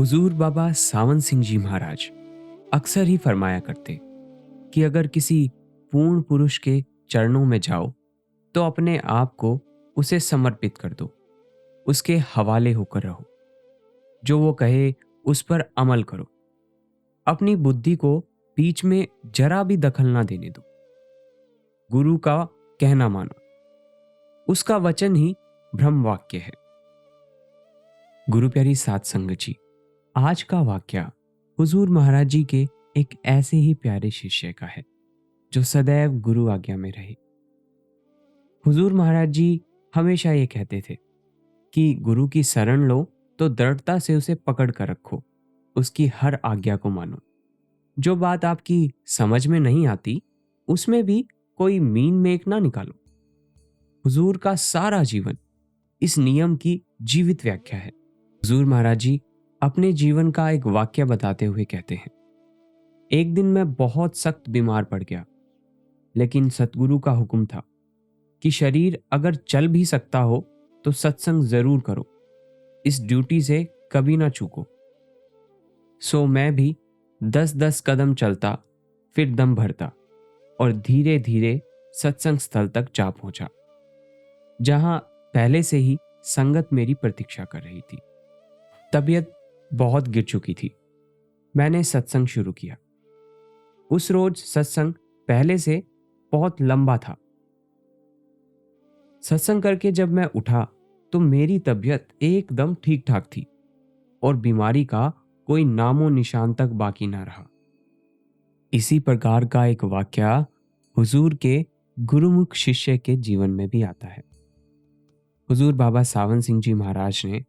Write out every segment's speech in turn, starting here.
हुजूर बाबा सावन सिंह जी महाराज अक्सर ही फरमाया करते कि अगर किसी पूर्ण पुरुष के चरणों में जाओ तो अपने आप को उसे समर्पित कर दो, उसके हवाले होकर रहो। जो वो कहे उस पर अमल करो, अपनी बुद्धि को बीच में जरा भी दखल ना देने दो। गुरु का कहना मानो, उसका वचन ही ब्रह्म वाक्य है। गुरु प्यारी साध संगत जी, आज का वाक्या हुजूर महाराज जी के एक ऐसे ही प्यारे शिष्य का है जो सदैव गुरु आज्ञा में रहे। हुजूर महाराज जी हमेशा ये कहते थे कि गुरु की शरण लो तो दृढ़ता से उसे पकड़ कर रखो, उसकी हर आज्ञा को मानो। जो बात आपकी समझ में नहीं आती उसमें भी कोई मीन मेख ना निकालो। हुजूर का सारा जीवन इस नियम की जीवित व्याख्या है। हुजूर महाराज जी अपने जीवन का एक वाक्य बताते हुए कहते हैं, एक दिन मैं बहुत सख्त बीमार पड़ गया, लेकिन सतगुरु का हुक्म था कि शरीर अगर चल भी सकता हो तो सत्संग जरूर करो, इस ड्यूटी से कभी ना चूको। सो मैं भी 10-10 कदम चलता, फिर दम भरता और धीरे धीरे सत्संग स्थल तक जा पहुंचा, जहां पहले से ही संगत मेरी प्रतीक्षा कर रही थी। तबीयत बहुत गिर चुकी थी। मैंने सत्संग शुरू किया। उस रोज सत्संग पहले से बहुत लंबा था। सत्संग करके जब मैं उठा तो मेरी तबीयत एकदम ठीक ठाक थी और बीमारी का कोई नामो निशान तक बाकी ना रहा। इसी प्रकार का एक वाक्या हुजूर के गुरुमुख शिष्य के जीवन में भी आता है। हुजूर बाबा सावन सिंह जी महाराज ने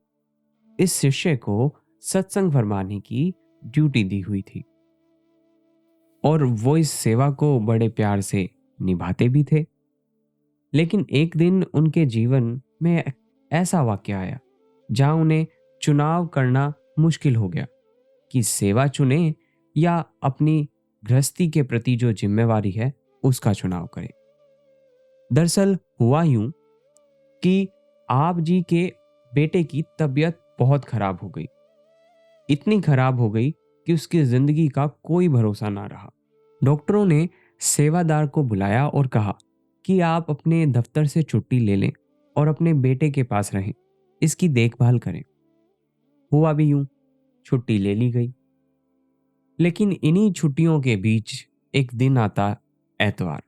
इस शिष्य को सत्संग फरमाने की ड्यूटी दी हुई थी और वो इस सेवा को बड़े प्यार से निभाते भी थे। लेकिन एक दिन उनके जीवन में ऐसा वाक्य आया जहां उन्हें चुनाव करना मुश्किल हो गया कि सेवा चुने या अपनी गृहस्थी के प्रति जो जिम्मेवारी है उसका चुनाव करें। दरअसल हुआ यूं कि आप जी के बेटे की तबीयत बहुत खराब हो गई। इतनी खराब हो गई कि उसकी जिंदगी का कोई भरोसा ना रहा। डॉक्टरों ने सेवादार को बुलाया और कहा कि आप अपने दफ्तर से छुट्टी ले लें और अपने बेटे के पास रहें, इसकी देखभाल करें। हुआ भी यूं, छुट्टी ले ली गई। लेकिन इन्हीं छुट्टियों के बीच एक दिन आता, एतवार।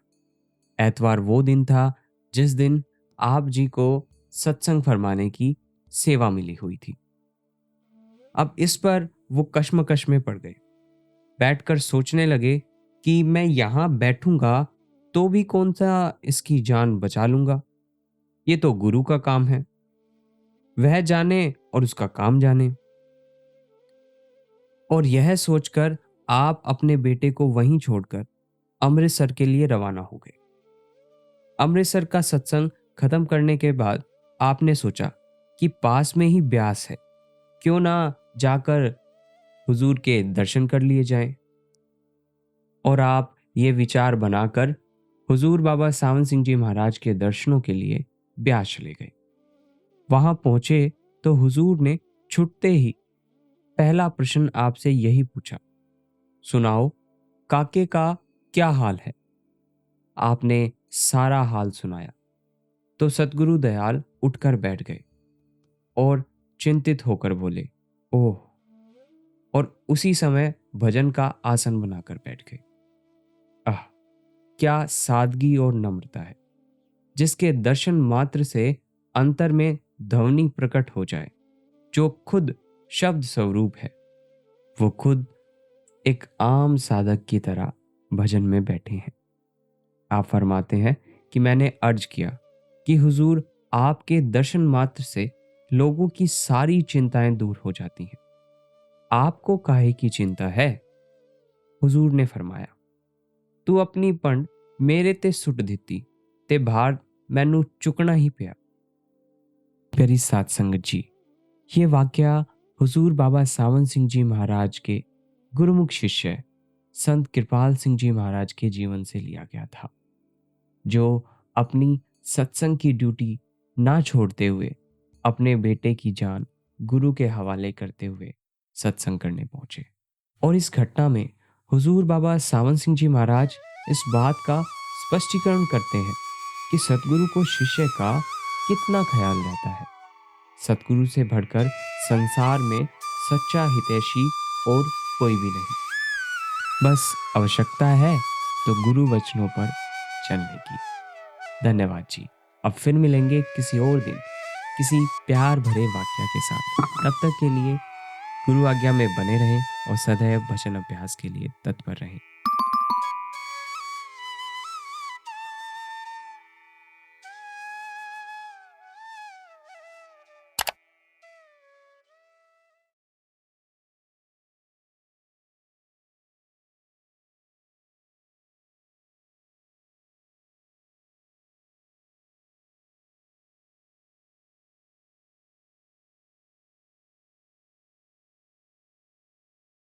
एतवार वो दिन था जिस दिन आप जी को सत्संग फरमाने की सेवा मिली हुई थी। अब इस पर वो कश्मकश में पड़ गए। बैठकर सोचने लगे कि मैं यहां बैठूंगा तो भी कौन सा इसकी जान बचा लूंगा, ये तो गुरु का काम है, वह जाने और उसका काम जाने। और यह सोचकर आप अपने बेटे को वहीं छोड़कर अमृतसर के लिए रवाना हो गए। अमृतसर का सत्संग खत्म करने के बाद आपने सोचा कि पास में ही ब्यास है, क्यों ना जाकर हुजूर के दर्शन कर लिए जाएं। और आप ये विचार बनाकर हुजूर बाबा सावन सिंह जी महाराज के दर्शनों के लिए ब्यास चले गए। वहां पहुंचे तो हुजूर ने छुटते ही पहला प्रश्न आपसे यही पूछा, सुनाओ काके का क्या हाल है। आपने सारा हाल सुनाया तो सतगुरु दयाल उठकर बैठ गए और चिंतित होकर बोले, ओह। और उसी समय भजन का आसन बनाकर बैठ गए। आह, क्या सादगी और नम्रता है, जिसके दर्शन मात्र से अंतर में ध्वनि प्रकट हो जाए, जो खुद शब्द स्वरूप है। वो खुद एक आम साधक की तरह भजन में बैठे हैं। आप फरमाते हैं कि मैंने अर्ज किया कि हुजूर आपके दर्शन मात्र से लोगों की सारी चिंताएं दूर हो जाती हैं, आपको काहे की चिंता है। हुजूर ने फरमाया, तू अपनी पंड मेरे ते सुट दिती ते भार मैनू चुकना ही पिया। प्यारी साध संगत जी, ये वाक्या हुजूर बाबा सावन सिंह जी महाराज के गुरुमुख शिष्य संत कृपाल सिंह जी महाराज के जीवन से लिया गया था, जो अपनी सत्संग की ड्यूटी ना छोड़ते हुए अपने बेटे की जान गुरु के हवाले करते हुए सत्संग करने पहुंचे। और इस घटना में हुजूर बाबा सावन सिंह जी महाराज इस बात का स्पष्टीकरण करते हैं कि सतगुरु को शिष्य का कितना ख्याल रहता है। सतगुरु से बढ़कर संसार में सच्चा हितैषी और कोई भी नहीं। बस आवश्यकता है तो गुरु वचनों पर चलने की। धन्यवाद जी। अब फिर मिलेंगे किसी और दिन किसी प्यार भरे वाक्य के साथ। तब तक के लिए गुरु आज्ञा में बने रहें और सदैव भजन अभ्यास के लिए तत्पर रहें।